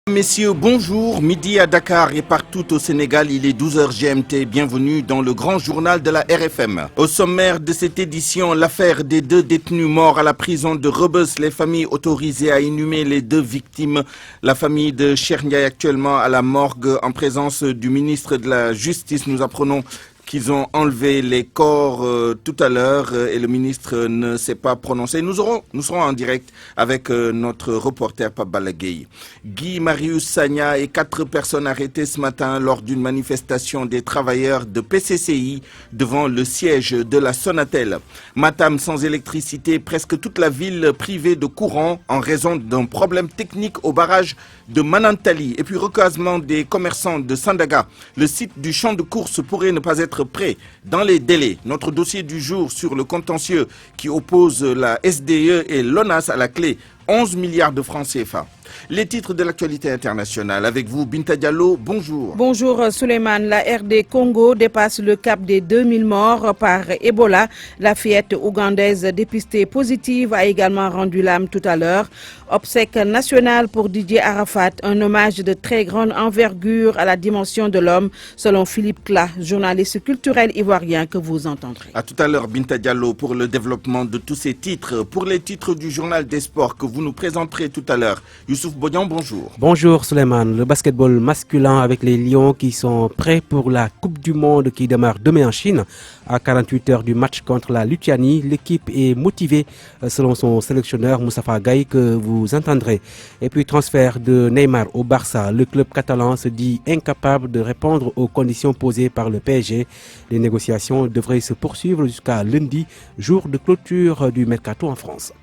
Messieurs, bonjour. Midi à Dakar et partout au Sénégal, il est 12h GMT. Bienvenue dans le grand journal de la RFM. Au sommaire de cette édition, l'affaire des 2 détenus morts à la prison de Rebeuss. Les familles autorisées à inhumer les 2 victimes. La famille de Cheikh Ndiaye actuellement à la morgue en présence du ministre de la Justice. Nous apprenons qu'ils ont enlevé les corps tout à l'heure et le ministre ne s'est pas prononcé. Nous serons en direct avec notre reporter Pape Balagueye. Guy Marius Sagna et 4 personnes arrêtées ce matin lors d'une manifestation des travailleurs de PCCI devant le siège de la Sonatel. Matam sans électricité, presque toute la ville privée de courant en raison d'un problème technique au barrage de Manantali. Et puis recasement des commerçants de Sandaga. Le site du champ de course pourrait ne pas être prêt dans les délais. Notre dossier du jour sur le contentieux qui oppose la SDE et l'ONAS à la clé, 11 milliards de francs CFA. Les titres de l'actualité internationale. Avec vous, Binta Diallo, bonjour. Bonjour Souleymane. La RD Congo dépasse le cap des 2000 morts par Ebola. La fillette ougandaise dépistée positive a également rendu l'âme tout à l'heure. Obsèque nationale pour Didier Arafat, un hommage de très grande envergure à la dimension de l'homme, selon Philippe Kla, journaliste culturel ivoirien que vous entendrez. À tout à l'heure, Binta Diallo, pour le développement de tous ces titres. Pour les titres du journal des sports que vous nous présenterez tout à l'heure, Youssouf Bodian, bonjour. Bonjour Souleymane. Le basketball masculin avec les Lions qui sont prêts pour la Coupe du Monde qui démarre demain en Chine. À 48 heures du match contre la Lituanie, l'équipe est motivée selon son sélectionneur Moustapha Gaye que vous entendrez. Et puis transfert de Neymar au Barça. Le club catalan se dit incapable de répondre aux conditions posées par le PSG. Les négociations devraient se poursuivre jusqu'à lundi, jour de clôture du mercato en France.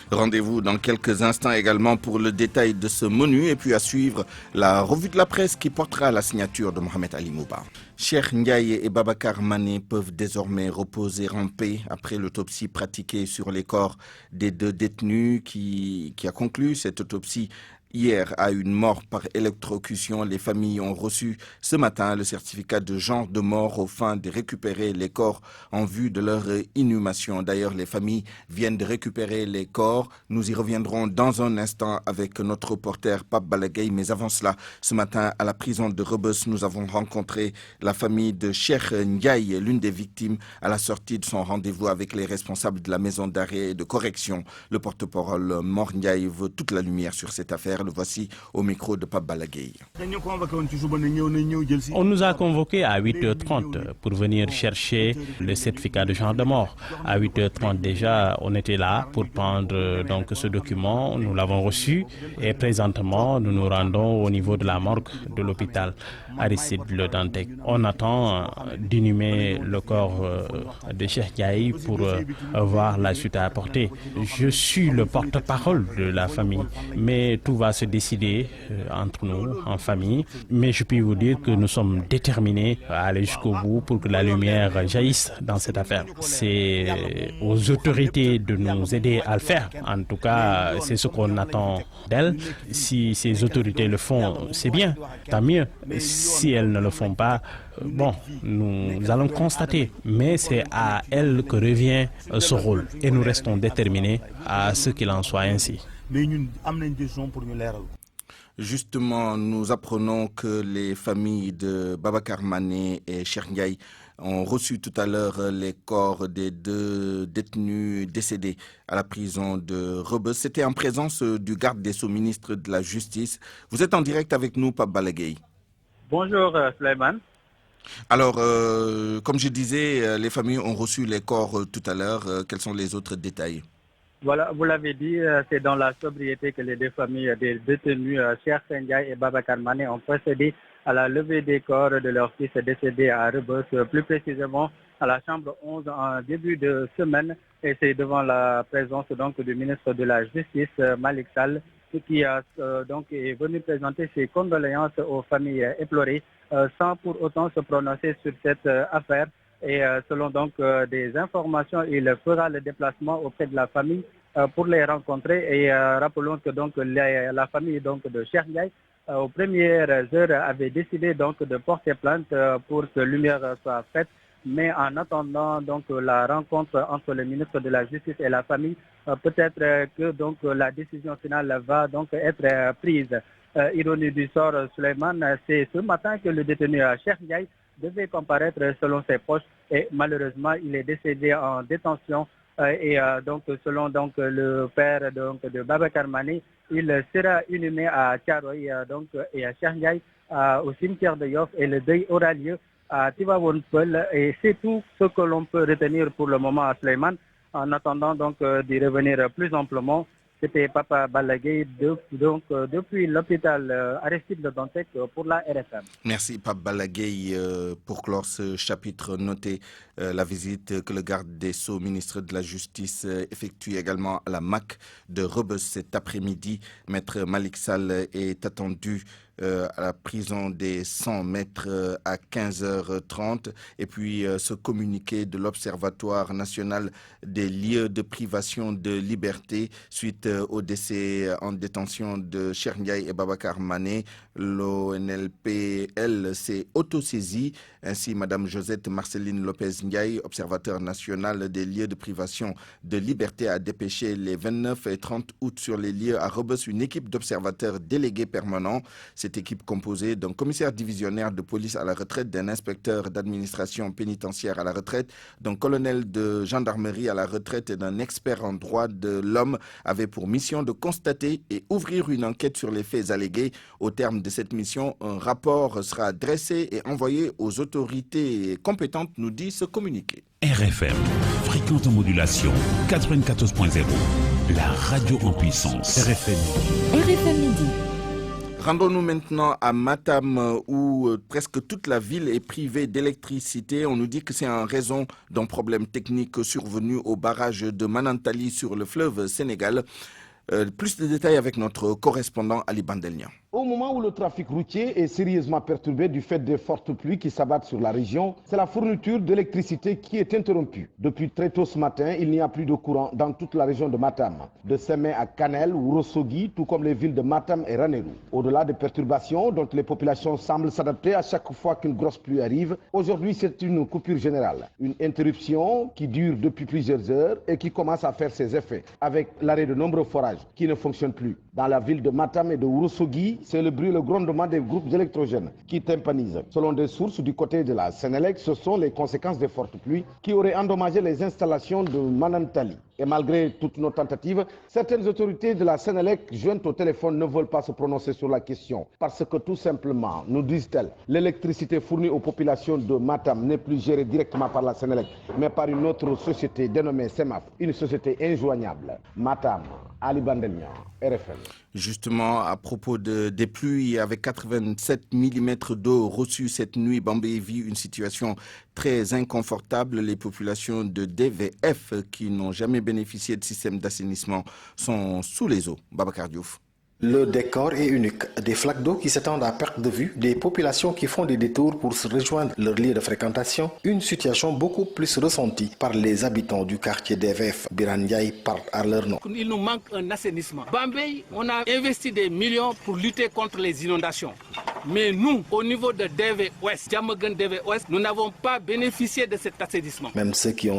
Rendez-vous dans quelques instants également pour le détail de ce menu et puis à suivre la revue de la presse qui portera la signature de Mohamed Ali Mouba. Cheikh Ndiaye et Babacar Mané peuvent désormais reposer en paix après l'autopsie pratiquée sur les corps des 2 détenus qui a conclu cette autopsie hier à une mort par électrocution. Les familles ont reçu ce matin le certificat de genre de mort aux fins de récupérer les corps en vue de leur inhumation. D'ailleurs, les familles viennent de récupérer les corps. Nous y reviendrons dans un instant avec notre reporter Pape Balagueye. Mais avant cela, ce matin, à la prison de Rebeuss, nous avons rencontré la famille de Cheikh Ndiaye, l'une des victimes, à la sortie de son rendez-vous avec les responsables de la maison d'arrêt et de correction. Le porte-parole Mor Ndiaye veut toute la lumière sur cette affaire. Le voici au micro de Pape Balagueye. On nous a convoqués à 8h30 pour venir chercher le certificat de genre de mort. À 8h30 déjà, on était là pour prendre donc ce document. Nous l'avons reçu et présentement, nous nous rendons au niveau de la morgue de l'hôpital Aristide Le Dantec. On attend d'inhumer le corps de Cheikh Ndiaye pour voir la suite à apporter. Je suis le porte-parole de la famille, mais tout va se décider entre nous, en famille. Mais je puis vous dire que nous sommes déterminés à aller jusqu'au bout pour que la lumière jaillisse dans cette affaire. C'est aux autorités de nous aider à le faire. En tout cas, c'est ce qu'on attend d'elles. Si ces autorités le font, c'est bien, tant mieux. Si elles ne le font pas, bon, nous allons constater. Mais c'est à elles que revient ce rôle. Et nous restons déterminés à ce qu'il en soit ainsi. Justement, nous apprenons que les familles de Babacar Mané et Cheikh Ndiaye ont reçu tout à l'heure les corps des 2 détenus décédés à la prison de Rebeuss. C'était en présence du garde des Sceaux, ministre de la Justice. Vous êtes en direct avec nous, Pape Balagueye. Bonjour, Souleymane. Alors, comme je disais, les familles ont reçu les corps tout à l'heure. Quels sont les autres détails ? Voilà, vous l'avez dit, c'est dans la sobriété que les 2 familles des détenus, Cheikh Ndiaye et Babacar Mané, ont procédé à la levée des corps de leur fils décédé à Rebeuss, plus précisément à la chambre 11 en début de semaine. Et c'est devant la présence donc du ministre de la Justice, Malick Sall, qui donc est venu présenter ses condoléances aux familles éplorées, sans pour autant se prononcer sur cette affaire. Et selon donc des informations, il fera le déplacement auprès de la famille pour les rencontrer. Et rappelons que donc la famille donc de Cheikh Ndiaye, aux premières heures, avait décidé donc de porter plainte pour que lumière soit faite. Mais en attendant donc la rencontre entre le ministre de la Justice et la famille, peut-être que donc la décision finale va donc être prise. ironie du sort, Souleymane, c'est ce matin que le détenu Cheikh Ndiaye devait comparaître selon ses proches et malheureusement il est décédé en détention et donc selon le père de Babacar Mané, il sera inhumé à Thiaroye et à Cheikh Ndiaye au cimetière de Yoff et le deuil aura lieu à Tivaouane Peulh et c'est tout ce que l'on peut retenir pour le moment à Souleymane en attendant d'y revenir plus amplement. C'était Papa Balagueye depuis l'hôpital Aristide Le Dantec pour la RFM. Merci Papa Balagueye pour clore ce chapitre. Notez la visite que le garde des Sceaux, ministre de la Justice, effectue également à la MAC de Rebeuss cet après-midi. Maître Malick Sall est attendu à la prison des 100 mètres à 15h30 et puis ce communiqué de l'Observatoire national des lieux de privation de liberté suite au décès en détention de Cheikh Ndiaye et Babacar Mané. L'ONLPL s'est autosaisie. Ainsi, Madame Josette Marceline Lopez Ndiaye, observateur national des lieux de privation de liberté, a dépêché les 29 et 30 août sur les lieux à Rebeuss une équipe d'observateurs délégués permanents. Cette équipe composée d'un commissaire divisionnaire de police à la retraite, d'un inspecteur d'administration pénitentiaire à la retraite, d'un colonel de gendarmerie à la retraite et d'un expert en droit de l'homme avait pour mission de constater et ouvrir une enquête sur les faits allégués. Au terme de cette mission, un rapport sera dressé et envoyé aux autorités compétentes, nous dit ce communiqué. RFM, fréquence de modulation 94.0, la radio en puissance. RFM midi. Rendons-nous maintenant à Matam où presque toute la ville est privée d'électricité. On nous dit que c'est en raison d'un problème technique survenu au barrage de Manantali sur le fleuve Sénégal. Plus de détails avec notre correspondant Ali Bandelnian. Au moment où le trafic routier est sérieusement perturbé du fait des fortes pluies qui s'abattent sur la région, c'est la fourniture d'électricité qui est interrompue. Depuis très tôt ce matin, il n'y a plus de courant dans toute la région de Matam, de Sémé à Kanel ou Rossogui, tout comme les villes de Matam et Ranérou. Au-delà des perturbations dont les populations semblent s'adapter à chaque fois qu'une grosse pluie arrive, aujourd'hui c'est une coupure générale. Une interruption qui dure depuis plusieurs heures et qui commence à faire ses effets, avec l'arrêt de nombreux forages qui ne fonctionnent plus. Dans la ville de Matam et de Ourossogui, c'est le bruit et le grondement des groupes électrogènes qui tympanisent. Selon des sources du côté de la Sénélec, ce sont les conséquences des fortes pluies qui auraient endommagé les installations de Manantali. Et malgré toutes nos tentatives, certaines autorités de la Sénélec jointes au téléphone ne veulent pas se prononcer sur la question. Parce que tout simplement, nous disent-elles, l'électricité fournie aux populations de Matam n'est plus gérée directement par la Sénélec, mais par une autre société dénommée SEMAF, une société injoignable. Matam, Ali Bandelnian, RFM. Justement, à propos des pluies, avec 87 mm d'eau reçue cette nuit, Bambey vit une situation très inconfortable. Les populations de DVF qui n'ont jamais bénéficié de système d'assainissement sont sous les eaux. Babacar Diouf. Le décor est unique. Des flaques d'eau qui s'étendent à perte de vue, des populations qui font des détours pour se rejoindre leur lieu de fréquentation, une situation beaucoup plus ressentie par les habitants du quartier DVF. Birandiaï parle à leur nom. Il nous manque un assainissement. Bambey, on a investi des millions pour lutter contre les inondations. Mais nous, au niveau de DV Ouest, Diamaguène DV Ouest, nous n'avons pas bénéficié de cet assainissement. Même ceux qui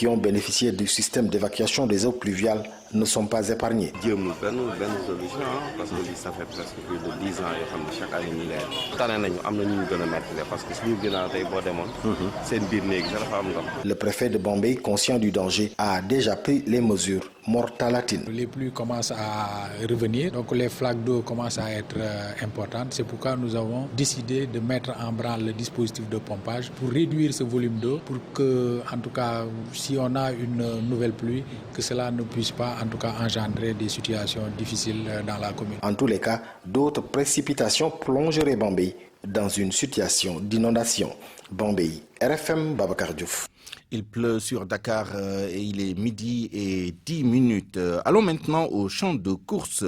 ont bénéficié du système d'évacuation des eaux pluviales ne sont pas épargnés. Dieu nous donne une solution parce que ça fait presque plus de 10 ans chaque année ñu leer tane nañu am na ñu gën a metti parce que suñu ginnaaw tey boo demoon seen biir néeg sax dafa am ndox. Le préfet de Bambey, conscient du danger, a déjà pris les mesures mortalatines. Les pluies commencent à revenir, donc les flaques d'eau commencent à être importantes. C'est pourquoi nous avons décidé de mettre en branle le dispositif de pompage pour réduire ce volume d'eau, pour que, en tout cas, si on a une nouvelle pluie, que cela ne puisse pas, en tout cas, engendrer des situations difficiles dans la commune. En tous les cas, d'autres précipitations plongeraient Bambey dans une situation d'inondation. Bambey, RFM, Babacar Diouf. Il pleut sur Dakar et il est midi et 10 minutes. Allons maintenant au champ de course.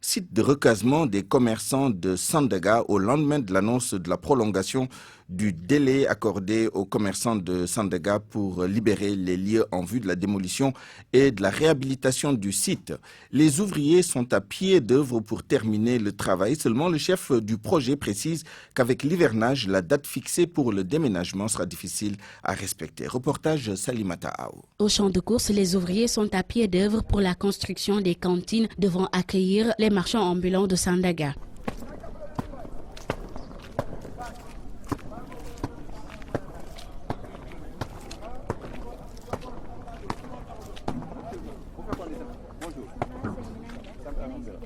Site de recasement des commerçants de Sandaga au lendemain de l'annonce de la prolongation du délai accordé aux commerçants de Sandaga pour libérer les lieux en vue de la démolition et de la réhabilitation du site. Les ouvriers sont à pied d'œuvre pour terminer le travail. Seulement, le chef du projet précise qu'avec l'hivernage, la date fixée pour le déménagement sera difficile à respecter. Reportage Salimata Ao. Au champ de course, les ouvriers sont à pied d'œuvre pour la construction des cantines devant accueillir les marchands ambulants de Sandaga.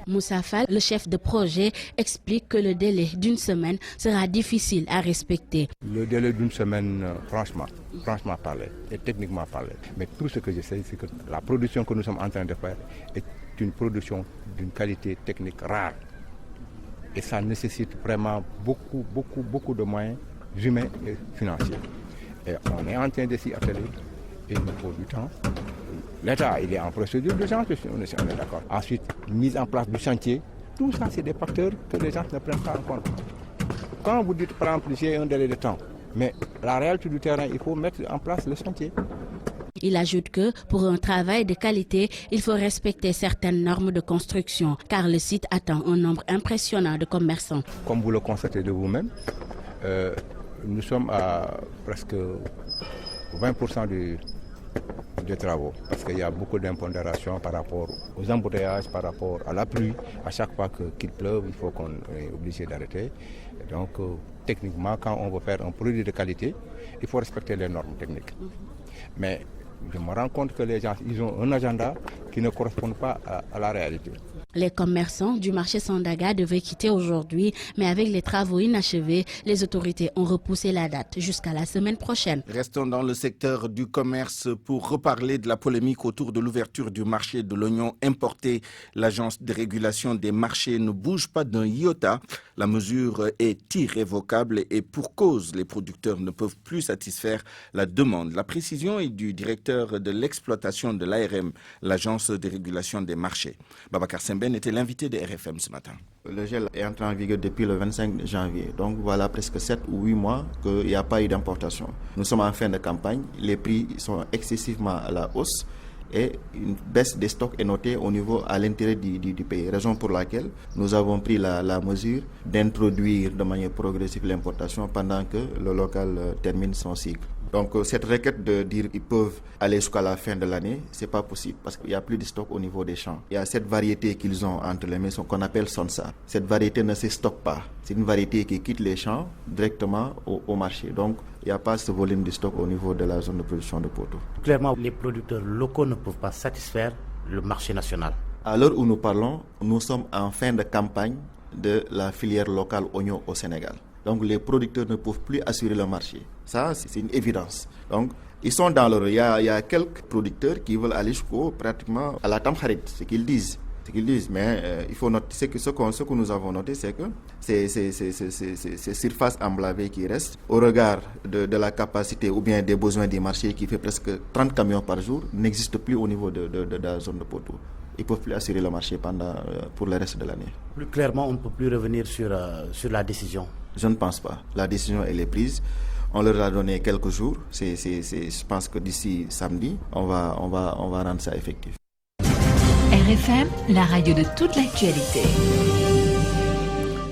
Moussa Fall, le chef de projet, explique que le délai d'une semaine sera difficile à respecter. Le délai d'une semaine, franchement parlé, et techniquement parlé. Mais tout ce que je sais, c'est que la production que nous sommes en train de faire est une production d'une qualité technique rare. Et ça nécessite vraiment beaucoup de moyens humains et financiers. Et on est en train de s'y atteler et il nous faut du temps. L'État, il est en procédure d'urgence, on est d'accord. Ensuite, mise en place du chantier. Tout ça, c'est des facteurs que les gens ne prennent pas en compte. Quand vous dites, par exemple, j'ai un délai de temps, mais la réalité du terrain, il faut mettre en place le chantier. Il ajoute que pour un travail de qualité, il faut respecter certaines normes de construction, car le site attend un nombre impressionnant de commerçants. Comme vous le constatez de vous-même, nous sommes à presque 20% des travaux, parce qu'il y a beaucoup d'impondération par rapport aux embouteillages, par rapport à la pluie. À chaque fois qu'il pleuve, il faut qu'on est obligé d'arrêter. Donc, techniquement, quand on veut faire un produit de qualité, il faut respecter les normes techniques. Mais je me rends compte que les gens, ils ont un agenda qui ne correspond pas à la réalité. Les commerçants du marché Sandaga devaient quitter aujourd'hui, mais avec les travaux inachevés, les autorités ont repoussé la date jusqu'à la semaine prochaine. Restons dans le secteur du commerce pour reparler de la polémique autour de l'ouverture du marché de l'oignon importé. L'agence de régulation des marchés ne bouge pas d'un iota. La mesure est irrévocable et pour cause, les producteurs ne peuvent plus satisfaire la demande. La précision est du directeur de l'exploitation de l'ARM, l'agence de régulation des marchés. Babacar Semben était l'invité de RFM ce matin. Le gel est entré en vigueur depuis le 25 janvier. Donc voilà presque 7 ou 8 mois qu'il n'y a pas eu d'importation. Nous sommes en fin de campagne. Les prix sont excessivement à la hausse et une baisse des stocks est notée au niveau à l'intérieur du pays. Raison pour laquelle nous avons pris la mesure d'introduire de manière progressive l'importation pendant que le local termine son cycle. Donc cette requête de dire qu'ils peuvent aller jusqu'à la fin de l'année, c'est pas possible parce qu'il n'y a plus de stock au niveau des champs. Il y a cette variété qu'ils ont entre les mains qu'on appelle Sonsa. Cette variété ne se stocke pas. C'est une variété qui quitte les champs directement au marché. Donc il n'y a pas ce volume de stock au niveau de la zone de production de poteaux. Clairement, les producteurs locaux ne peuvent pas satisfaire le marché national. À l'heure où nous parlons, nous sommes en fin de campagne de la filière locale oignon au Sénégal. Donc les producteurs ne peuvent plus assurer le marché. Ça, c'est une évidence. Donc ils sont dans l'euro. Il y a quelques producteurs qui veulent aller jusqu'au pratiquement à la Tamkharit, ce qu'ils disent. Mais il faut noter ce que nous avons noté, c'est que ces surfaces emblavées qui restent, au regard de la capacité ou bien des besoins des marchés qui fait presque 30 camions par jour, n'existent plus au niveau de la zone de poteau. Ils ne peuvent plus assurer le marché pour le reste de l'année. Plus clairement, on ne peut plus revenir sur la décision. Je ne pense pas. La décision, elle est prise. On leur a donné quelques jours. Je pense que d'ici samedi, on va rendre ça effectif. RFM, la radio de toute l'actualité.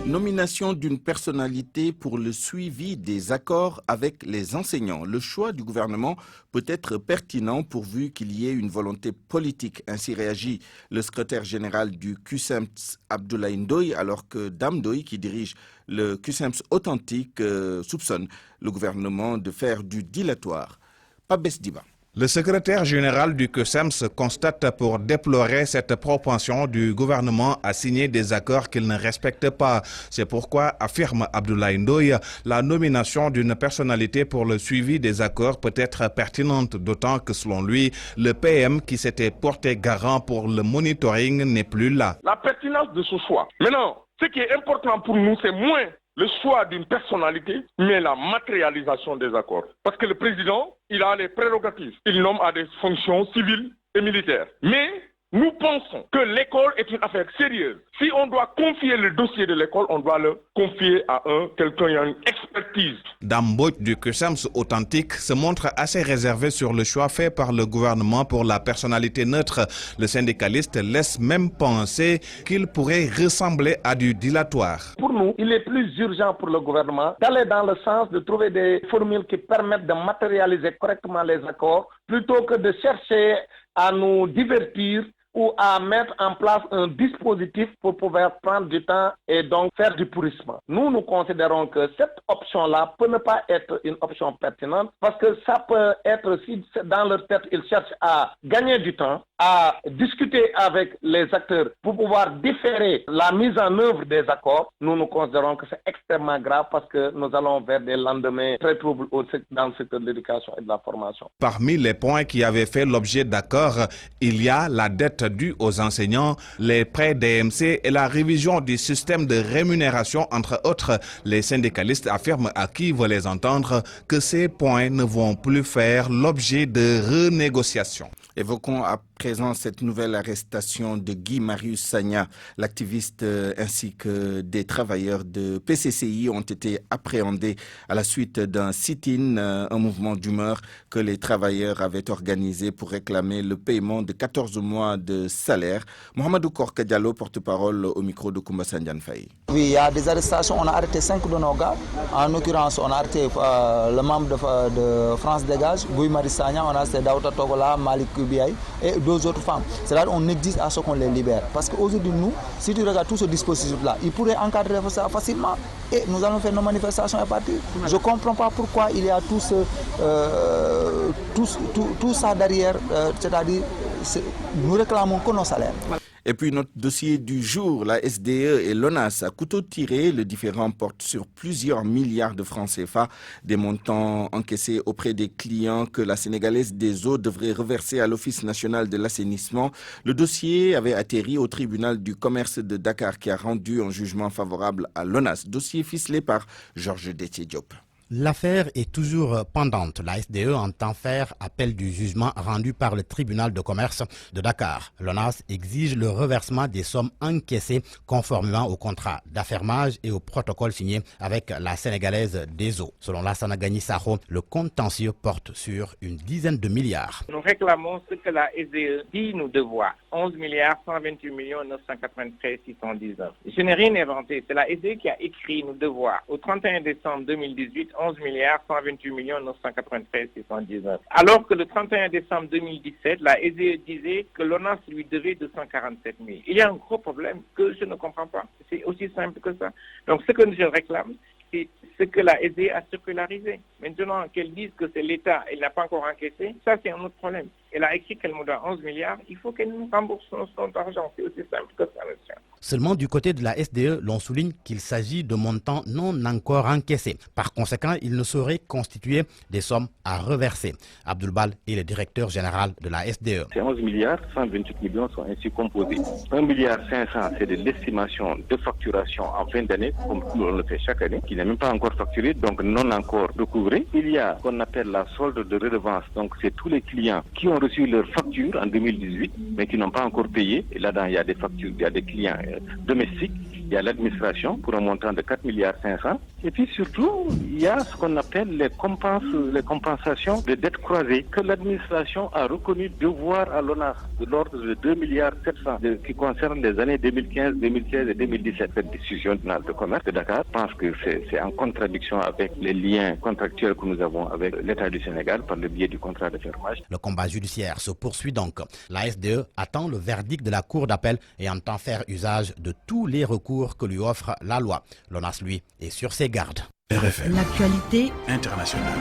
Nomination d'une personnalité pour le suivi des accords avec les enseignants. Le choix du gouvernement peut être pertinent pourvu qu'il y ait une volonté politique. Ainsi réagit le secrétaire général du CUSEMS, Abdoulaye Ndoye, alors que Dame Ndoye, qui dirige le CUSEMS authentique, soupçonne le gouvernement de faire du dilatoire. Pabès Diba. Le secrétaire général du CUSEMS constate pour déplorer cette propension du gouvernement à signer des accords qu'il ne respecte pas. C'est pourquoi, affirme Abdoulaye Ndoye, la nomination d'une personnalité pour le suivi des accords peut être pertinente, d'autant que selon lui, le PM qui s'était porté garant pour le monitoring n'est plus là. La pertinence de ce choix. Maintenant, ce qui est important pour nous, c'est moins le choix d'une personnalité, mais la matérialisation des accords. Parce que le président, il a les prérogatives. Il nomme à des fonctions civiles et militaires. Mais Nous pensons que l'école est une affaire sérieuse. Si on doit confier le dossier de l'école, on doit le confier à quelqu'un qui a une expertise. Dame Mbodj du CUSEMS authentique se montre assez réservé sur le choix fait par le gouvernement pour la personnalité neutre. Le syndicaliste laisse même penser qu'il pourrait ressembler à du dilatoire. Pour nous, il est plus urgent pour le gouvernement d'aller dans le sens de trouver des formules qui permettent de matérialiser correctement les accords plutôt que de chercher à nous divertir ou à mettre en place un dispositif pour pouvoir prendre du temps et donc faire du pourrissement. Nous considérons que cette option-là peut ne pas être une option pertinente parce que ça peut être, si dans leur tête, ils cherchent à gagner du temps, à discuter avec les acteurs pour pouvoir différer la mise en œuvre des accords. Nous considérons que c'est extrêmement grave parce que nous allons vers des lendemains très troubles dans le secteur de l'éducation et de la formation. Parmi les points qui avaient fait l'objet d'accords, il y a la dette due aux enseignants, les prêts DMC et la révision du système de rémunération, entre autres. Les syndicalistes affirment à qui veut les entendre que ces points ne vont plus faire l'objet de renégociations. Évoquons à présent cette nouvelle arrestation de Guy Marius Sagna. L'activiste ainsi que des travailleurs de PCCI ont été appréhendés à la suite d'un sit-in, un mouvement d'humeur que les travailleurs avaient organisé pour réclamer le paiement de 14 mois de salaire. Mohamedou Korka Diallo, porte-parole au micro de Koumba Sandiane Faye. Oui, il y a des arrestations. On a arrêté 5 de nos gars. En l'occurrence, on a arrêté le membre de France Dégage, Guy Marius Sagna, on a arrêté Daouda Togola, Malik Kubiaï et deux autres femmes. C'est-à-dire qu'on exige à ce qu'on les libère. Parce qu'aujourd'hui, nous, si tu regardes tout ce dispositif-là, ils pourraient encadrer ça facilement et nous allons faire nos manifestations à partir. Je ne comprends pas pourquoi il y a tout ça derrière, c'est-à-dire nous réclamons que nos salaires. Et puis notre dossier du jour, la SDE et l'ONAS à couteau tiré, le différend porte sur plusieurs milliards de francs CFA, des montants encaissés auprès des clients que la Sénégalaise des eaux devrait reverser à l'Office national de l'assainissement. Le dossier avait atterri au tribunal du commerce de Dakar qui a rendu un jugement favorable à l'ONAS. Dossier ficelé par Georges Détié Diop. L'affaire est toujours pendante. La SDE entend faire appel du jugement rendu par le tribunal de commerce de Dakar. L'ONAS exige le reversement des sommes encaissées conformément au contrat d'affermage et au protocole signé avec la Sénégalaise des eaux. Selon Lassana Gagny Sakho, le contentieux porte sur une dizaine de milliards. Nous réclamons ce que la SDE dit nous devoir. 11 128 993 619. Je n'ai rien inventé. C'est la SDE qui a écrit nous devoir. Au 31 décembre 2018, 11 128 993 619. Alors que le 31 décembre 2017, la SDE disait que l'ONAS lui devait 247 000. Il y a un gros problème que je ne comprends pas. C'est aussi simple que ça. Donc ce que je réclame, c'est ce que la SDE a circularisé. Maintenant qu'elle dise que c'est l'État et elle n'a pas encore encaissé, ça c'est un autre problème. Elle a écrit qu'elle me doit 11 milliards, il faut qu'elle nous rembourse son argent. C'est aussi simple que ça, monsieur. Seulement du côté de la SDE, l'on souligne qu'il s'agit de montants non encore encaissés. Par conséquent, il ne saurait constituer des sommes à reverser. Abdoul Bal est le directeur général de la SDE. Ces 11 milliards, 128 millions sont ainsi composés. 1 milliard 500, c'est de l'estimation de facturation en fin d'année, comme on le fait chaque année, qui n'est même pas encore facturé, donc non encore recouvré. Il y a ce qu'on appelle la solde de redevance, donc c'est tous les clients qui ont reçu leurs factures en 2018, mais qui n'ont pas encore payé. Et là-dedans, il y a des factures, il y a des clients domestiques, il y a l'administration pour un montant de 4 milliards 500. Et puis surtout, il y a ce qu'on appelle les compensations de dettes croisées que l'administration a reconnu devoir à l'ONAS de l'ordre de 2 milliards 700 qui concernent les années 2015, 2016 et 2017. Cette décision du tribunal de commerce de Dakar pense que c'est en contradiction avec les liens contractuels que nous avons avec l'État du Sénégal par le biais du contrat de fermage. Le combat judiciaire se poursuit donc. La SDE attend le verdict de la Cour d'appel et entend faire usage de tous les recours que lui offre la loi. L'ONAS, lui, est sur ses gardes. RFM. L'actualité internationale.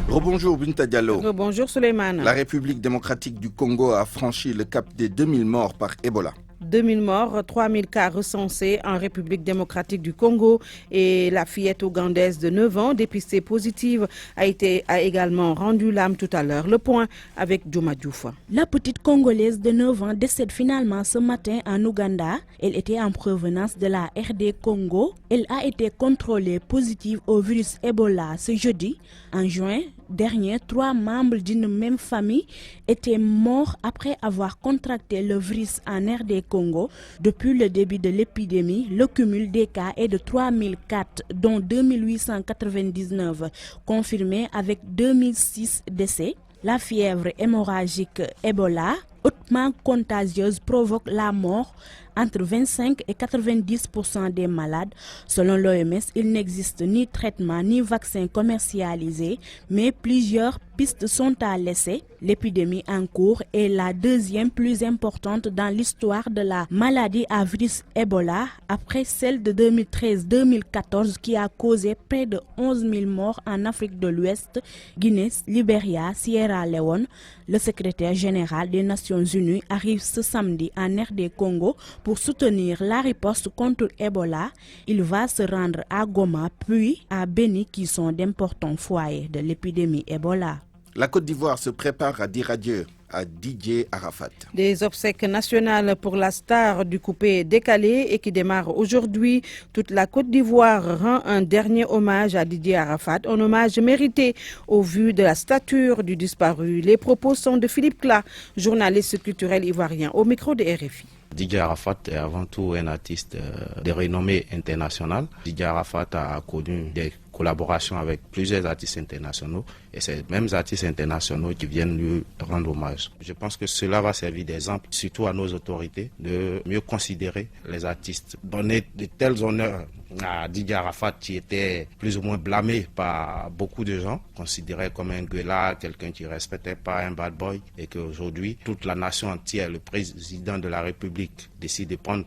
Rebonjour Binta Diallo. Rebonjour Souleymane. La République démocratique du Congo a franchi le cap des 2000 morts par Ebola. 2000 morts, 3000 cas recensés en République démocratique du Congo et la fillette ougandaise de 9 ans, dépistée positive, a également rendu l'âme tout à l'heure. Le point avec Djouma Djoufa. La petite Congolaise de 9 ans décède finalement ce matin en Ouganda. Elle était en provenance de la RD Congo. Elle a été contrôlée positive au virus Ebola ce jeudi. En juin dernier, 3 membres d'une même famille étaient morts après avoir contracté le virus en RD Congo. Depuis le début de l'épidémie, le cumul des cas est de 3004, dont 2899 confirmés avec 2006 décès. La fièvre hémorragique Ebola, hautement contagieuse, provoque la mort entre 25 et 90% des malades. Selon l'OMS, il n'existe ni traitement ni vaccin commercialisé, mais plusieurs pistes sont à l'essai. L'épidémie en cours est la deuxième plus importante dans l'histoire de la maladie à virus Ebola, après celle de 2013-2014 qui a causé près de 11 000 morts en Afrique de l'Ouest, Guinée, Libéria, Sierra Leone. Le secrétaire général des Nations Unies arrive ce samedi en RD Congo pour soutenir la riposte contre Ebola. Il va se rendre à Goma puis à Beni qui sont d'importants foyers de l'épidémie Ebola. La Côte d'Ivoire se prépare à dire adieu à Didier Arafat. Des obsèques nationales pour la star du coupé décalé et qui démarre aujourd'hui. Toute la Côte d'Ivoire rend un dernier hommage à Didier Arafat, un hommage mérité au vu de la stature du disparu. Les propos sont de Philippe Cla, journaliste culturel ivoirien, au micro de RFI. Didier Arafat est avant tout un artiste de renommée internationale. Didier Arafat a connu des collaborations avec plusieurs artistes internationaux et ces mêmes artistes internationaux qui viennent lui rendre hommage. Je pense que cela va servir d'exemple, surtout à nos autorités, de mieux considérer les artistes, donner de tels honneurs à Didier Arafat qui était plus ou moins blâmé par beaucoup de gens, considéré comme un gueulard, quelqu'un qui ne respectait pas un bad boy, et qu'aujourd'hui toute la nation entière, le président de la République décide de prendre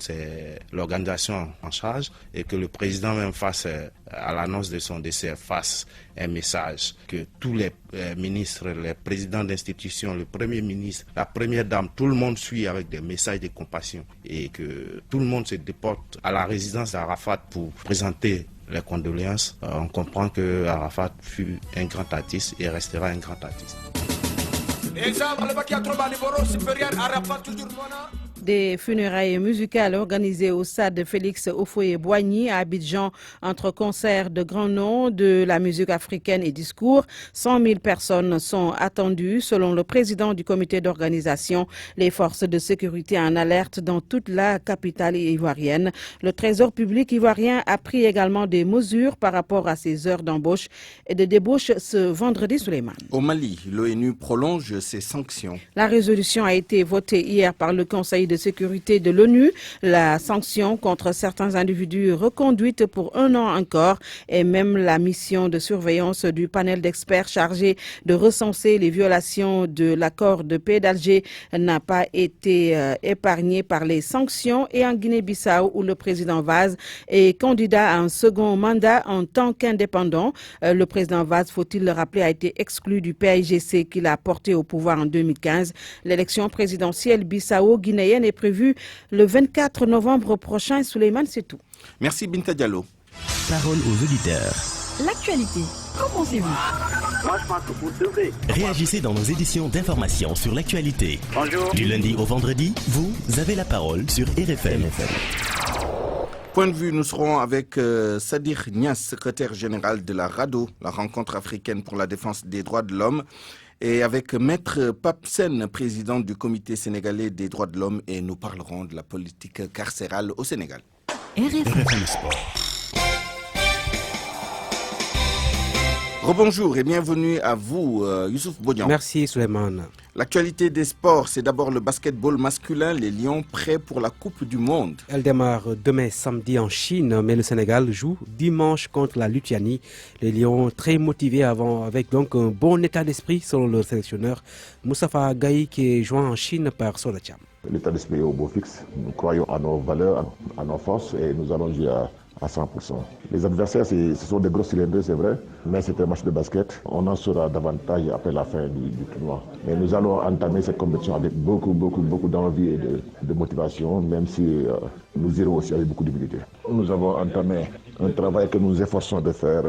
l'organisation en charge et que le président même face à l'annonce de son décès fasse un message que tous les ministres, les présidents d'institutions, le premier ministre, la première dame, tout le monde suit avec des messages de compassion et que tout le monde se déporte à la résidence d'Arafat pour présenter les condoléances. On comprend que Arafat fut un grand artiste et restera un grand artiste. Des funérailles musicales organisées au stade Félix Houphouët-Boigny à Abidjan entre concerts de grands noms de la musique africaine et discours. 100 000 personnes sont attendues selon le président du comité d'organisation. Les forces de sécurité en alerte dans toute la capitale ivoirienne. Le Trésor public ivoirien a pris également des mesures par rapport à ses heures d'embauche et de débauche ce vendredi, Souleymane. Au Mali, l'ONU prolonge ses sanctions. La résolution a été votée hier par le Conseil de sécurité de l'ONU. La sanction contre certains individus reconduite pour 1 an encore et même la mission de surveillance du panel d'experts chargé de recenser les violations de l'accord de paix d'Alger n'a pas été épargnée par les sanctions. Et en Guinée-Bissau, où le président Vaz est candidat à un second mandat en tant qu'indépendant, le président Vaz, faut-il le rappeler, a été exclu du PAIGC qu'il a porté au pouvoir en 2015. L'élection présidentielle bissau-guinéenne est prévue le 24 novembre prochain. Souleymane, c'est tout. Merci Binta Diallo. Parole aux auditeurs. L'actualité, qu'en pensez-vous? Moi, je pense que vous devez. Réagissez dans nos éditions d'information sur l'actualité. Bonjour. Du lundi au vendredi, vous avez la parole sur RFM. Point de vue, nous serons avec Sadir Niass, secrétaire général de la RADO, la rencontre africaine pour la défense des droits de l'homme, et avec Maître Pape Sène, président du comité sénégalais des droits de l'homme, et nous parlerons de la politique carcérale au Sénégal. RFM Sport. Rebonjour et bienvenue à vous, Youssouf Bodian. Merci, Souleymane. L'actualité des sports, c'est d'abord le basketball masculin, les Lions prêts pour la Coupe du Monde. Elle démarre demain samedi en Chine, mais le Sénégal joue dimanche contre la Lituanie. Les Lions très motivés avec donc un bon état d'esprit selon leur sélectionneur Moustapha Gaye qui est joint en Chine par Solatiam. L'état d'esprit est au beau fixe. Nous croyons à nos valeurs, à nos forces et nous allons jouer à 100%. Les adversaires, ce sont des gros cylindres, c'est vrai, mais c'est un match de basket. On en saura davantage après la fin du tournoi. Mais nous allons entamer cette compétition avec beaucoup d'envie et de motivation, même si nous irons aussi avec beaucoup d'humilité. Nous avons entamé un travail que nous nous efforçons de faire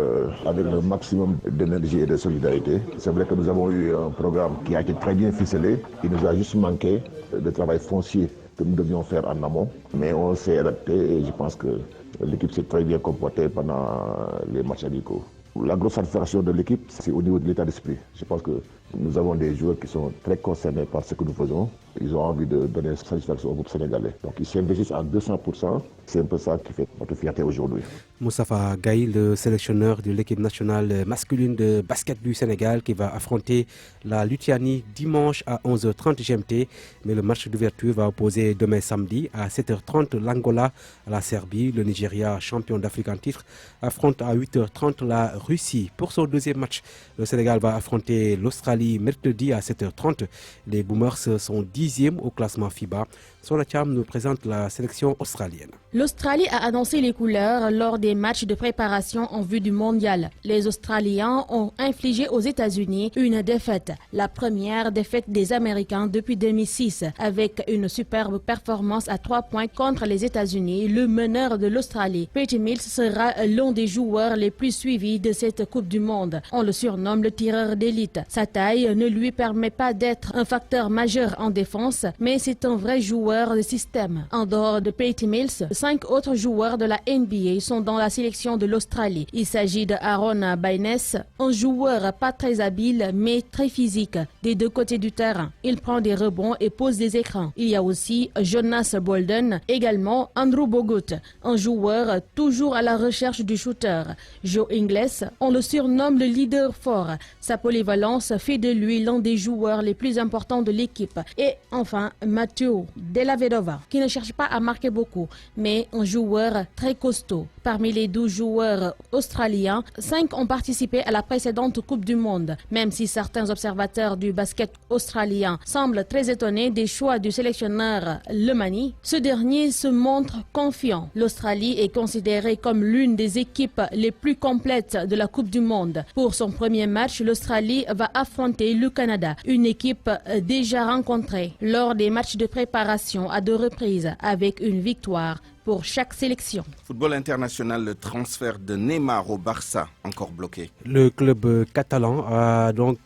avec le maximum d'énergie et de solidarité. C'est vrai que nous avons eu un programme qui a été très bien ficelé. Il nous a juste manqué de travail foncier que nous devions faire en amont. Mais on s'est adapté et je pense que l'équipe s'est très bien comportée pendant les matchs amicaux. La grosse satisfaction de l'équipe, c'est au niveau de l'état d'esprit. Je pense que nous avons des joueurs qui sont très concernés par ce que nous faisons. Ils ont envie de donner satisfaction au groupe sénégalais. Donc ils s'investissent à 200%. C'est un peu ça qui fait notre fierté aujourd'hui. Moustapha Gaye, le sélectionneur de l'équipe nationale masculine de basket du Sénégal, qui va affronter la Lituanie dimanche à 11h30 GMT. Mais le match d'ouverture va opposer demain samedi à 7h30 l'Angola à la Serbie. Le Nigeria, champion d'Afrique en titre, affronte à 8h30 la Russie. Pour son deuxième match, le Sénégal va affronter l'Australie mercredi à 7h30. Les Boomers sont 10e au classement FIBA. Sora Cham nous présente la sélection australienne. L'Australie a annoncé les couleurs lors des matchs de préparation en vue du mondial. Les Australiens ont infligé aux États-Unis une défaite, la première défaite des Américains depuis 2006, avec une superbe performance à 3 points contre les États-Unis. Le meneur de l'Australie, Patty Mills, sera l'un des joueurs les plus suivis de cette Coupe du Monde. On le surnomme le tireur d'élite. Sa taille ne lui permet pas d'être un facteur majeur en défense, mais c'est un vrai joueur de système. En dehors de Patty Mills, 5 autres joueurs de la NBA sont dans la sélection de l'Australie. Il s'agit de Aaron Baynes, un joueur pas très habile mais très physique des deux côtés du terrain. Il prend des rebonds et pose des écrans. Il y a aussi Jonas Bolden, également Andrew Bogut, un joueur toujours à la recherche du shooter. Joe Ingles, on le surnomme le leader fort. Sa polyvalence fait de lui l'un des joueurs les plus importants de l'équipe. Et enfin, Matteo Della Vedova, qui ne cherche pas à marquer beaucoup, mais un joueur très costaud. Parmi les 12 joueurs australiens, 5 ont participé à la précédente Coupe du Monde. Même si certains observateurs du basket australien semblent très étonnés des choix du sélectionneur Lemani, ce dernier se montre confiant. L'Australie est considérée comme l'une des équipes les plus complètes de la Coupe du Monde. Pour son premier match, l'Australie va affronter le Canada, une équipe déjà rencontrée lors des matchs de préparation à 2 reprises avec une victoire pour chaque sélection. Football international, le transfert de Neymar au Barça, encore bloqué. Le club catalan a donc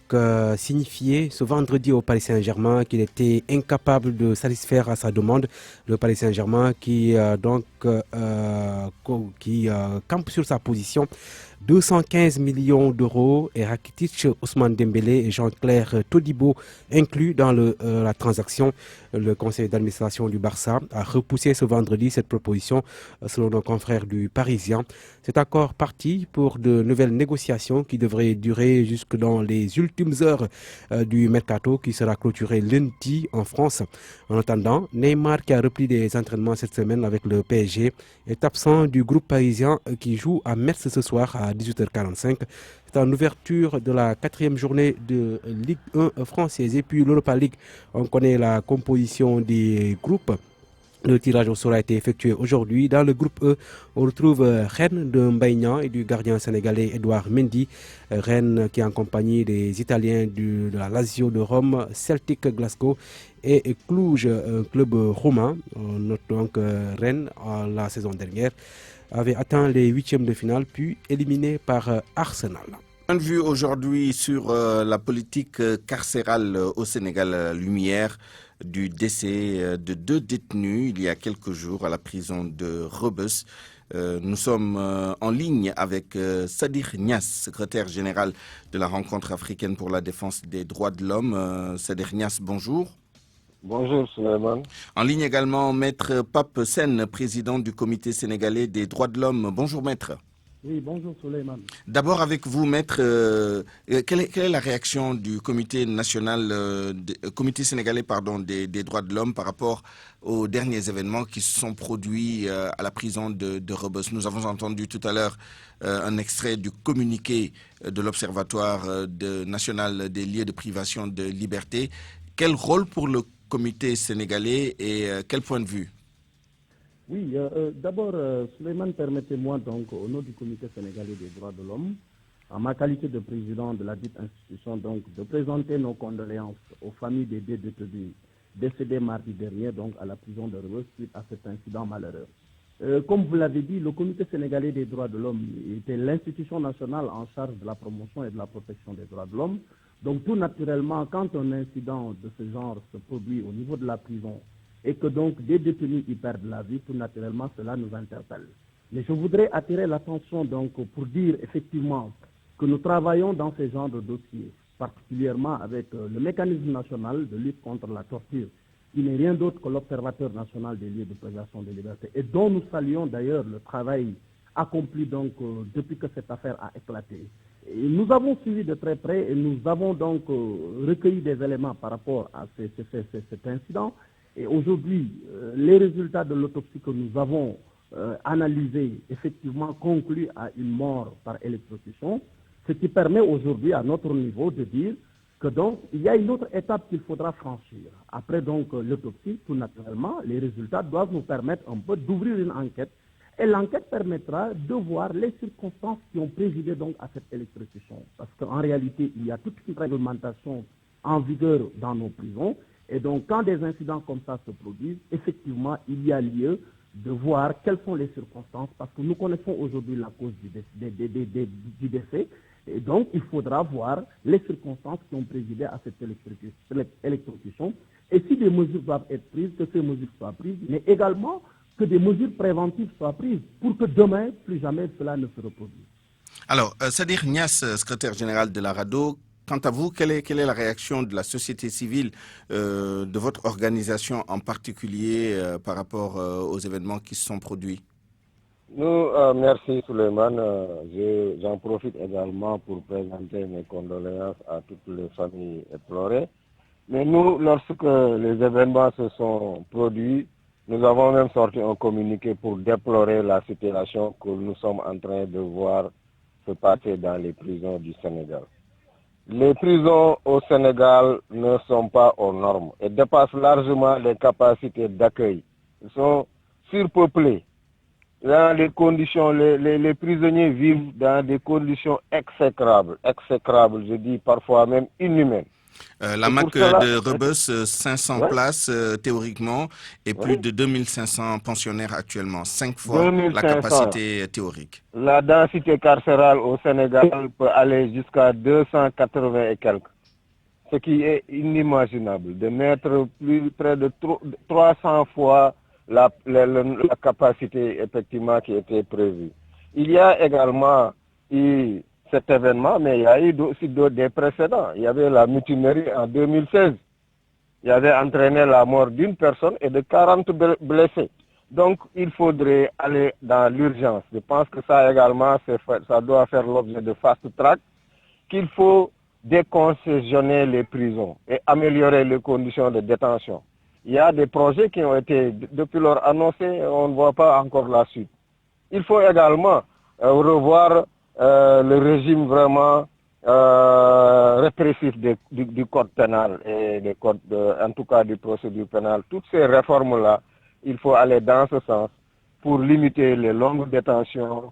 signifié ce vendredi au Paris Saint-Germain qu'il était incapable de satisfaire à sa demande. Le Paris Saint-Germain qui campe sur sa position. 215 millions d'euros et Rakitic, Ousmane Dembélé et Jean-Claire Todibo inclus dans la transaction. Le conseil d'administration du Barça a repoussé ce vendredi cette proposition selon nos confrères du Parisien. C'est encore parti pour de nouvelles négociations qui devraient durer jusque dans les ultimes heures du mercato qui sera clôturé lundi en France. En attendant, Neymar, qui a repris des entraînements cette semaine avec le PSG, est absent du groupe parisien qui joue à Metz ce soir à 18h45. C'est en ouverture de la 4e journée de Ligue 1 française. Et puis l'Europa League, on connaît la composition des groupes. Le tirage au sort a été effectué aujourd'hui. Dans le groupe E, on retrouve Rennes de Mbaye Niang et du gardien sénégalais Edouard Mendy. Rennes qui est en compagnie des Italiens de la Lazio de Rome, Celtic Glasgow et Cluj, un club roumain. On note donc Rennes, la saison dernière, avait atteint les 8e de finale, puis éliminé par Arsenal. Point de vue aujourd'hui sur la politique carcérale au Sénégal, lumière du décès de 2 détenus il y a quelques jours à la prison de Rebeuss. Nous sommes en ligne avec Sadir Niass, secrétaire général de la Rencontre africaine pour la défense des droits de l'homme. Sadir Niass, bonjour. Bonjour Suleiman. En ligne également Maître Pape Sène, président du comité sénégalais des droits de l'homme. Bonjour Maître. Oui, bonjour Suleiman. D'abord avec vous Maître, quelle est la réaction du comité national, comité sénégalais des droits de l'homme par rapport aux derniers événements qui se sont produits à la prison de Rebeuss? Nous avons entendu tout à l'heure un extrait du communiqué de l'Observatoire national des lieux de privation de liberté. Quel rôle pour le comité sénégalais et quel point de vue? Oui, d'abord, Souleymane, permettez-moi donc, au nom du Comité sénégalais des droits de l'homme, en ma qualité de président de la dite institution, donc, de présenter nos condoléances aux familles des deux détenus décédés mardi dernier, donc, à la prison de Rebeuss suite à cet incident malheureux. Comme vous l'avez dit, le Comité sénégalais des droits de l'homme était l'institution nationale en charge de la promotion et de la protection des droits de l'homme. Donc, tout naturellement, quand un incident de ce genre se produit au niveau de la prison et que donc des détenus y perdent la vie, tout naturellement, cela nous interpelle. Mais je voudrais attirer l'attention donc pour dire effectivement que nous travaillons dans ce genre de dossiers, particulièrement avec le mécanisme national de lutte contre la torture, qui n'est rien d'autre que l'Observateur national des lieux de privation de liberté, et dont nous saluons d'ailleurs le travail accompli donc depuis que cette affaire a éclaté. Et nous avons suivi de très près et nous avons donc recueilli des éléments par rapport à cet incident. Et aujourd'hui, les résultats de l'autopsie que nous avons analysés effectivement concluent à une mort par électrocution, ce qui permet aujourd'hui à notre niveau de dire que donc il y a une autre étape qu'il faudra franchir. Après donc l'autopsie, tout naturellement, les résultats doivent nous permettre un peu d'ouvrir une enquête. Et l'enquête permettra de voir les circonstances qui ont présidé donc à cette électrocution. Parce qu'en réalité, il y a toute une réglementation en vigueur dans nos prisons. Et donc, quand des incidents comme ça se produisent, effectivement, il y a lieu de voir quelles sont les circonstances, parce que nous connaissons aujourd'hui la cause du décès. Et donc, il faudra voir les circonstances qui ont présidé à cette électrocution. Et si des mesures doivent être prises, que ces mesures soient prises, mais également que des mesures préventives soient prises pour que demain, plus jamais, cela ne se reproduise. Alors, Sadir Niass, secrétaire général de la RADDHO, quant à vous, quelle est la réaction de la société civile, de votre organisation en particulier par rapport aux événements qui se sont produits? Nous, merci Souleymane. J'en profite également pour présenter mes condoléances à toutes les familles éplorées. Mais nous, lorsque les événements se sont produits, nous avons même sorti un communiqué pour déplorer la situation que nous sommes en train de voir se passer dans les prisons du Sénégal. Les prisons au Sénégal ne sont pas aux normes et dépassent largement les capacités d'accueil. Ils sont surpeuplés. Dans les conditions, les prisonniers vivent dans des conditions exécrables, je dis parfois même inhumaines. La MAC de Rebeuss, 500 places théoriquement et plus de 2500 pensionnaires actuellement, 5 fois la capacité théorique. La densité carcérale au Sénégal peut aller jusqu'à 280 et quelques, ce qui est inimaginable, de mettre près de 300 fois la capacité effectivement qui était prévue. Il y a également cet événement, mais il y a eu aussi des précédents. Il y avait la mutinerie en 2016. Il avait entraîné la mort d'une personne et de 40 blessés. Donc, il faudrait aller dans l'urgence. Je pense que ça également, ça doit faire l'objet de fast track, qu'il faut décongestionner les prisons et améliorer les conditions de détention. Il y a des projets qui ont été, depuis leur annoncé, on ne voit pas encore la suite. Il faut également revoir le régime vraiment répressif du code pénal et des codes en tout cas du procédure pénale. Toutes ces réformes-là, il faut aller dans ce sens pour limiter les longues détentions,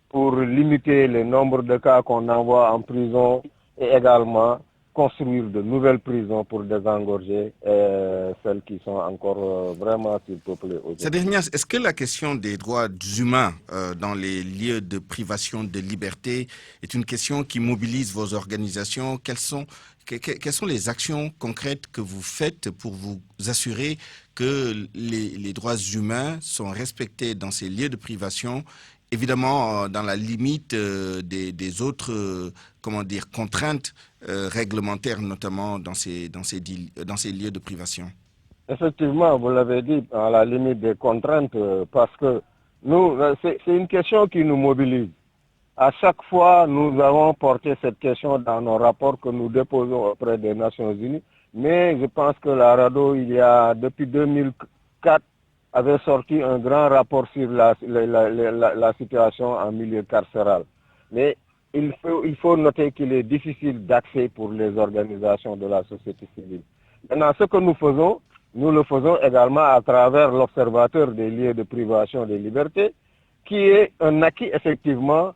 pour limiter le nombre de cas qu'on envoie en prison et également construire de nouvelles prisons pour désengorger celles qui sont encore vraiment surpeuplées aujourd'hui. Sadir Niass, est-ce que la question des droits humains dans les lieux de privation de liberté est une question qui mobilise vos organisations? Quelles sont les actions concrètes que vous faites pour vous assurer que les droits humains sont respectés dans ces lieux de privation, évidemment dans la limite des autres contraintes réglementaires, notamment dans ces lieux de privation? Effectivement, vous l'avez dit, à la limite des contraintes, parce que nous, c'est une question qui nous mobilise. À chaque fois, nous avons porté cette question dans nos rapports que nous déposons auprès des Nations Unies, mais je pense que la RADDHO, depuis 2004, avait sorti un grand rapport sur la situation en milieu carcéral. Mais il faut noter qu'il est difficile d'accès pour les organisations de la société civile. Maintenant, ce que nous faisons, Nous le faisons également à travers l'Observateur des lieux de privation des libertés, qui est un acquis effectivement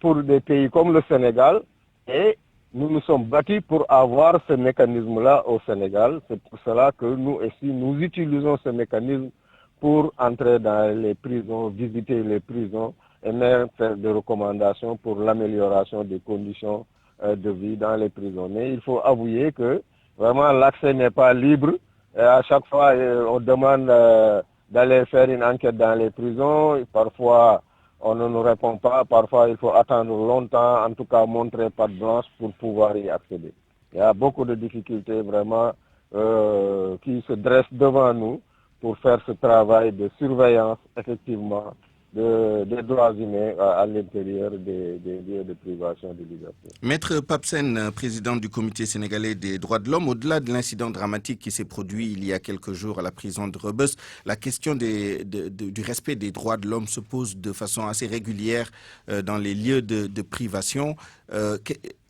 pour des pays comme le Sénégal. Et nous nous sommes battus pour avoir ce mécanisme-là au Sénégal. C'est pour cela que nous aussi, nous utilisons ce mécanisme pour entrer dans les prisons, visiter les prisons et même faire des recommandations pour l'amélioration des conditions de vie dans les prisons. Mais il faut avouer que vraiment l'accès n'est pas libre. Et à chaque fois, on demande d'aller faire une enquête dans les prisons. Parfois, on ne nous répond pas. Parfois, il faut attendre longtemps, en tout cas montrer patte blanche pour pouvoir y accéder. Il y a beaucoup de difficultés vraiment qui se dressent devant nous pour faire ce travail de surveillance, effectivement, des droits humains à l'intérieur des lieux de privation de liberté. Maître Papsen, président du Comité sénégalais des droits de l'homme, au-delà de l'incident dramatique qui s'est produit il y a quelques jours à la prison de Rebeuss, la question du respect des droits de l'homme se pose de façon assez régulière dans les lieux de privation.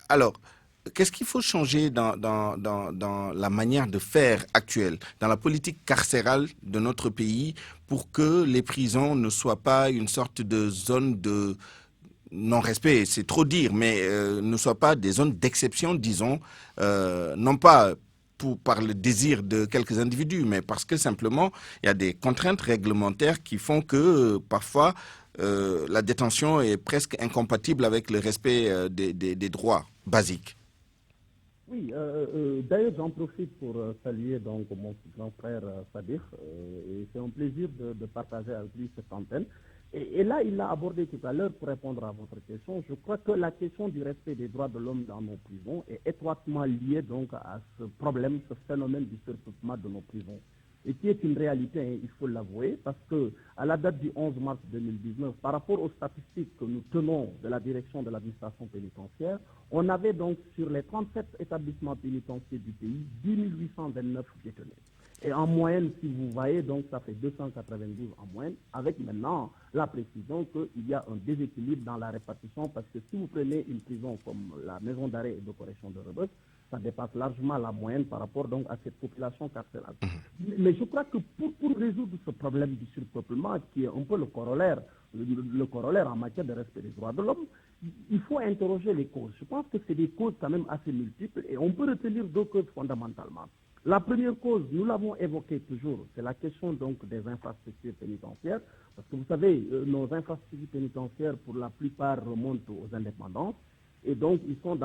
Alors, qu'est-ce qu'il faut changer dans la manière de faire actuelle, dans la politique carcérale de notre pays, pour que les prisons ne soient pas une sorte de zone de non-respect, c'est trop dire, mais ne soient pas des zones d'exception, disons, non pas par le désir de quelques individus, mais parce que simplement, il y a des contraintes réglementaires qui font que parfois, la détention est presque incompatible avec le respect des droits basiques. Oui, d'ailleurs j'en profite pour saluer donc mon grand frère Sadir, et c'est un plaisir de partager avec lui cette antenne. Et là, il l'a abordé tout à l'heure pour répondre à votre question. Je crois que la question du respect des droits de l'homme dans nos prisons est étroitement liée donc à ce problème, ce phénomène du surpeuplement de nos prisons. Et qui est une réalité, hein, il faut l'avouer, parce que à la date du 11 mars 2019, par rapport aux statistiques que nous tenons de la direction de l'administration pénitentiaire, on avait donc sur les 37 établissements pénitentiaires du pays, 10 829 détenus. Et en moyenne, si vous voyez, donc ça fait 292 en moyenne, avec maintenant la précision qu'il y a un déséquilibre dans la répartition, parce que si vous prenez une prison comme la maison d'arrêt et de correction de Rebeuss, ça dépasse largement la moyenne par rapport donc à cette population carcérale. Mais je crois que pour résoudre ce problème du surpeuplement, qui est un peu le corollaire en matière de respect des droits de l'homme, il faut interroger les causes. Je pense que c'est des causes quand même assez multiples et on peut retenir deux causes fondamentalement. La première cause, nous l'avons évoquée toujours, c'est la question donc des infrastructures pénitentiaires, parce que vous savez, nos infrastructures pénitentiaires pour la plupart remontent aux indépendances, et donc elles sont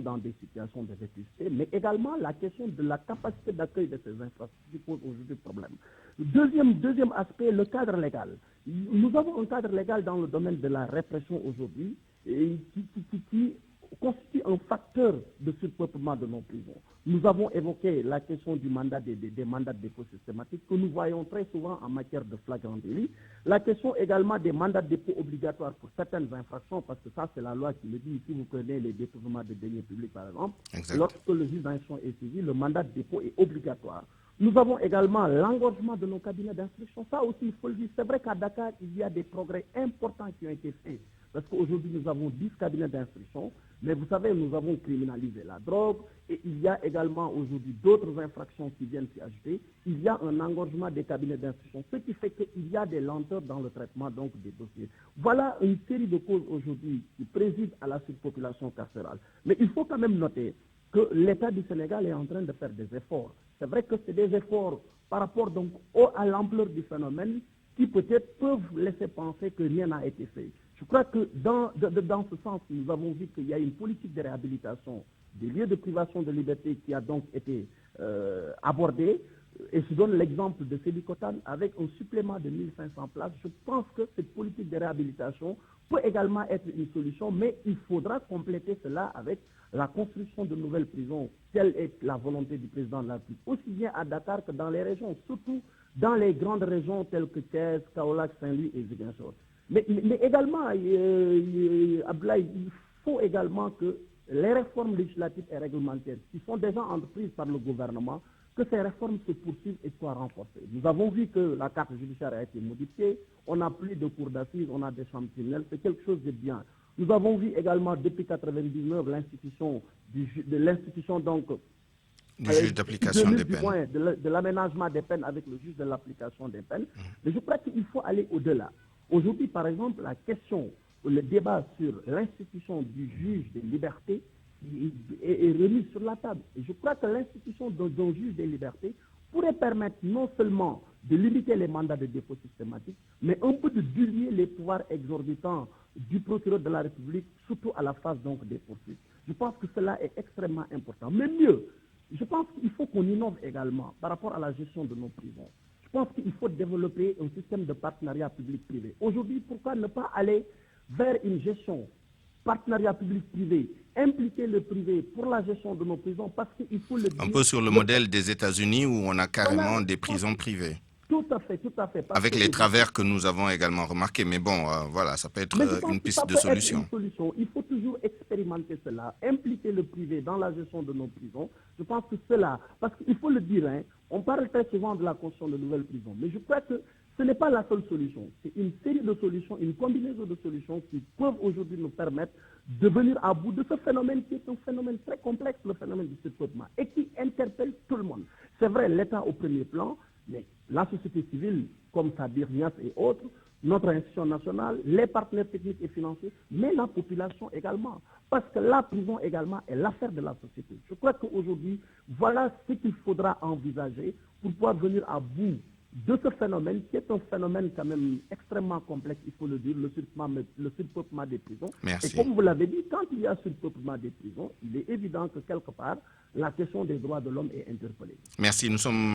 dans des situations de vétusté, mais également la question de la capacité d'accueil de ces infrastructures pose aujourd'hui problème. Deuxième aspect, le cadre légal. Nous avons un cadre légal dans le domaine de la répression aujourd'hui qui constitue un facteur de surpeuplement de nos prisons. Nous avons évoqué la question du mandat des mandats de dépôt systématiques que nous voyons très souvent en matière de flagrant délit. La question également des mandats de dépôt obligatoires pour certaines infractions, parce que ça c'est la loi qui le dit. Si vous prenez les détournements de deniers publics par exemple, lorsque le juge d'instruction est saisi, le mandat de dépôt est obligatoire. Nous avons également l'engorgement de nos cabinets d'instruction. Ça aussi, il faut le dire. C'est vrai qu'à Dakar, il y a des progrès importants qui ont été faits. Parce qu'aujourd'hui, nous avons 10 cabinets d'instruction. Mais vous savez, nous avons criminalisé la drogue et il y a également aujourd'hui d'autres infractions qui viennent s'y ajouter. Il y a un engorgement des cabinets d'instruction, ce qui fait qu'il y a des lenteurs dans le traitement donc des dossiers. Voilà une série de causes aujourd'hui qui président à la surpopulation carcérale. Mais il faut quand même noter que l'État du Sénégal est en train de faire des efforts. C'est vrai que c'est des efforts par rapport donc à l'ampleur du phénomène qui peut-être peuvent laisser penser que rien n'a été fait. Je crois que dans ce sens, nous avons vu qu'il y a une politique de réhabilitation des lieux de privation de liberté qui a donc été abordée. Et je donne l'exemple de Sébikotane avec un supplément de 1500 places. Je pense que cette politique de réhabilitation peut également être une solution, mais il faudra compléter cela avec la construction de nouvelles prisons. Telle est la volonté du président de la République, aussi bien à Dakar que dans les régions, surtout dans les grandes régions telles que Thiès, Kaolack, Saint-Louis et Ziguinchor. Mais également, Abdoulaye, il faut également que les réformes législatives et réglementaires qui sont déjà entreprises par le gouvernement, que ces réformes se poursuivent et soient renforcées. Nous avons vu que la carte judiciaire a été modifiée, on n'a plus de cours d'assises, on a des chambres criminelles, c'est quelque chose de bien. Nous avons vu également depuis 1999 l'institution donc Du juge d'application des du peines. moins de l'aménagement des peines avec le juge de l'application des peines. Mais je crois qu'il faut aller au-delà. Aujourd'hui, par exemple, la question, le débat sur l'institution du juge des libertés est remis sur la table. Et je crois que l'institution d'un juge des libertés pourrait permettre non seulement de limiter les mandats de dépôt systématique, mais un peu de diluer les pouvoirs exorbitants du procureur de la République, surtout à la phase donc des poursuites. Je pense que cela est extrêmement important. Mais mieux, je pense qu'il faut qu'on innove également par rapport à la gestion de nos prisons. Je pense qu'il faut développer un système de partenariat public-privé. Aujourd'hui, pourquoi ne pas aller vers une gestion partenariat public-privé, impliquer le privé pour la gestion de nos prisons, parce qu'il faut le dire... Un peu sur le modèle des États-Unis où on a carrément des prisons privées. Tout à fait, tout à fait. Avec les travers que nous avons également remarqués. Mais bon, voilà, ça peut être une piste de solution. Il faut toujours expérimenter cela, impliquer le privé dans la gestion de nos prisons. Je pense que cela, parce qu'il faut le dire, hein, on parle très souvent de la construction de nouvelles prisons, mais je crois que ce n'est pas la seule solution. C'est une série de solutions, une combinaison de solutions qui peuvent aujourd'hui nous permettre de venir à bout de ce phénomène qui est un phénomène très complexe, le phénomène du surpeuplement, et qui interpelle tout le monde. C'est vrai, l'État au premier plan, mais la société civile, comme Sabir Nias et autres, notre institution nationale, les partenaires techniques et financiers, mais la population également. Parce que la prison également est l'affaire de la société. Je crois qu'aujourd'hui, voilà ce qu'il faudra envisager pour pouvoir venir à bout de ce phénomène, qui est un phénomène quand même extrêmement complexe, il faut le dire, le surpeuplement des prisons. Merci. Et comme vous l'avez dit, quand il y a surpeuplement des prisons, il est évident que quelque part, la question des droits de l'homme est interpellée. Merci, nous sommes...